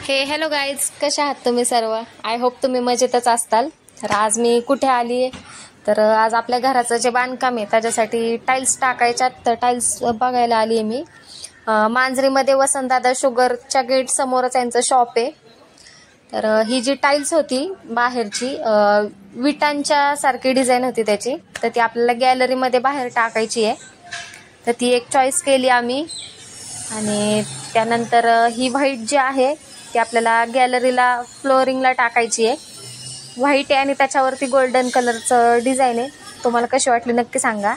Hello guys, कशा आहात तुम्ही सर्व? आय होप तुम्ही मजेतच असताल. तर आज मी कुठे आली आहे, तर आज आपल्या घराचं जे बांधकाम आहे त्याच्यासाठी टाईल्स टाकायच्यात. तर टाईल्स बघायला आली आहे मी. मांजरीमध्ये वसंतदादा शुगरच्या गेट समोरच यांचं शॉप आहे. तर ही जी टाईल्स होती बाहेरची, विटांच्या सारखी डिझाईन होती त्याची, तर ती आपल्याला गॅलरीमध्ये बाहेर टाकायची आहे. तर ती एक चॉईस केली आम्ही. आणि त्यानंतर ही व्हाईट जी आहे ती आपल्याला गॅलरीला फ्लोअरिंगला टाकायची आहे. व्हाईट आहे आणि त्याच्यावरती गोल्डन कलरचं डिझाईन आहे. तुम्हाला कशी वाटली नक्की सांगा.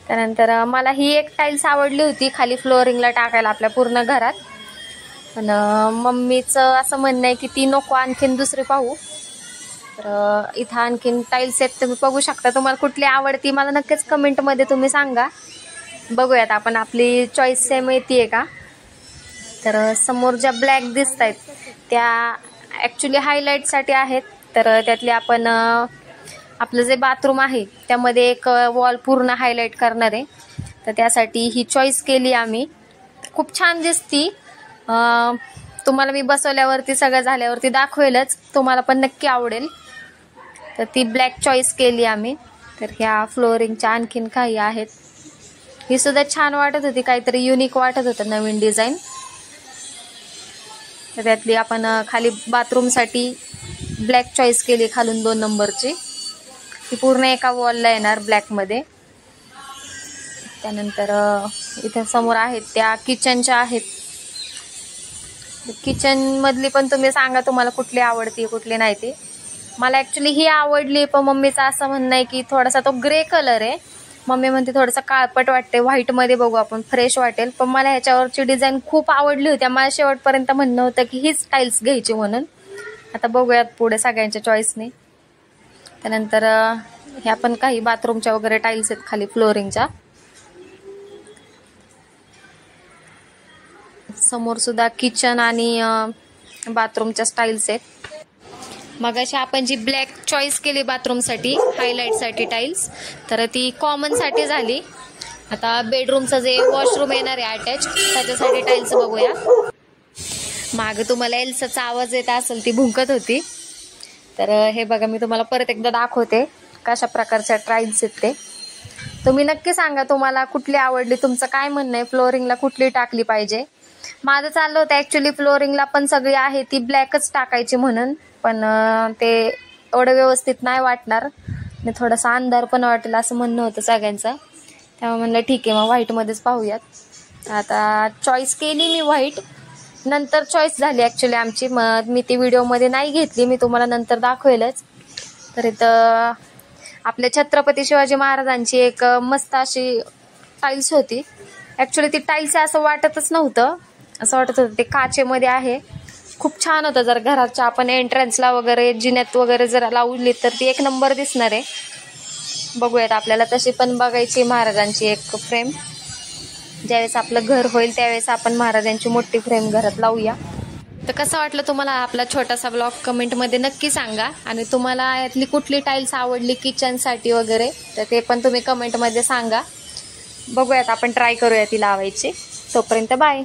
त्यानंतर मला ही एक टाईल्स आवडली होती खाली फ्लोअरिंगला टाकायला आपल्या पूर्ण घरात, पण मम्मीचं असं म्हणणं आहे की ती नको, आणखीन दुसरी पाहू. तर इथं आणखीन टाईल्स आहेत, तुम्ही बघू शकता. तुम्हाला कुठली आवडती मला नक्कीच कमेंटमध्ये तुम्ही सांगा. बघूयात आपण आपली चॉईस सेम येते का. तर समोर ज्या ब्लॅक दिसत आहेत त्या ॲक्च्युली हायलाईटसाठी आहेत. तर त्यातले आपण आपलं जे बाथरूम आहे त्यामध्ये एक वॉल पूर्ण हायलाईट करणार आहे. तर त्यासाठी ही चॉईस केली आम्ही. खूप छान दिसती. तुम्हाला मी बसवल्यावरती सगळं झाल्यावरती दाखवेलच, तुम्हाला पण नक्की आवडेल. तर ती ब्लॅक चॉईस केली आम्ही. तर ह्या फ्लोअरिंगच्या आणखीन काही आहेत. ही सुद्धा छान वाटत होती, काहीतरी युनिक वाटत होतं, नवीन डिझाईन. तर त्यातली आपण खाली बाथरूमसाठी ब्लॅक चॉईस केली, खालून 2 नंबरची. ती पूर्ण एका वॉलला येणार ब्लॅकमध्ये. त्यानंतर इथे समोर आहेत त्या किचनच्या आहेत. किचनमधली पण तुम्ही सांगा तुम्हाला कुठली आवडती कुठली नाही. ती मला ॲक्च्युली ही आवडली, पण मम्मीचं असं म्हणणं आहे की थोडासा तो ग्रे कलर आहे. मम्मी म्हणते थोडंसं काळपट वाटते, व्हाईटमध्ये बघू आपण, फ्रेश वाटेल. पण मला ह्याच्यावरची डिझाईन खूप आवडली होती. मला शेवटपर्यंत म्हणणं होतं की हीच टाईल्स घ्यायची म्हणून. आता बघूयात पुढे सगळ्यांच्या चॉईसने. त्यानंतर ह्या पण काही बाथरूमच्या वगैरे टाईल्स आहेत खाली फ्लोअरिंगच्या. समोर सुद्धा किचन आणि बाथरूमच्या स्टाईल्स आहेत. मग अशी आपण जी ब्लॅक चॉईस केली बाथरूमसाठी हायलाईटसाठी टाईल्स, तर ती कॉमनसाठी झाली. आता बेडरूमचं जे वॉशरूम येणार आहे अटॅच, त्याच्यासाठी टाईल्स बघूया. मागे तुम्हाला एल्साचा आवाज येत असेल, ती भुंकत होती. तर हे बघा, मी तुम्हाला परत एकदा दाखवते कशा प्रकारच्या टाईल्स आहेत ते. तुम्ही नक्की सांगा तुम्हाला कुठली आवडली, तुमचं काय म्हणणं आहे, फ्लोअरिंगला कुठली टाकली पाहिजे. माझं चाललं होतं ॲक्च्युली फ्लोअरिंगला पण सगळी आहे ती ब्लॅकच टाकायची म्हणून, पण ते एवढं व्यवस्थित नाही वाटणार आणि थोडासा अंधार पण वाटेल असं म्हणणं होतं सगळ्यांचं. त्यामुळे म्हणलं ठीक आहे, मग व्हाईटमध्येच पाहूयात. आता चॉईस केली मी व्हाईट, नंतर चॉईस झाली ॲक्च्युली आमची. मग मी ती व्हिडिओमध्ये नाही घेतली, मी तुम्हाला नंतर दाखवेलच. तर इथं आपल्या छत्रपती शिवाजी महाराजांची एक मस्त अशी टाईल्स होती. ॲक्च्युली ती टाईल्स असं वाटतच नव्हतं, असं वाटत होतं ते काचेमध्ये आहे. खूप छान होतं. जर घराच्या आपण एंट्रन्सला वगैरे जिन्यात वगैरे जर लावली तर ती एक नंबर दिसणार आहे. बघूयात, आपल्याला तशी पण बघायची महाराजांची एक फ्रेम. ज्यावेळेस आपलं घर होईल त्यावेळेस आपण महाराजांची मोठी फ्रेम घरात लावूया. तर कसं वाटलं तुम्हाला आपला छोटासा ब्लॉग कमेंटमध्ये नक्की सांगा. आणि तुम्हाला यातली कुठली टाईल्स आवडली किचनसाठी वगैरे, तर ते पण तुम्ही कमेंटमध्ये सांगा. बघूयात, आपण ट्राय करूया ती लावायची. तोपर्यंत बाय.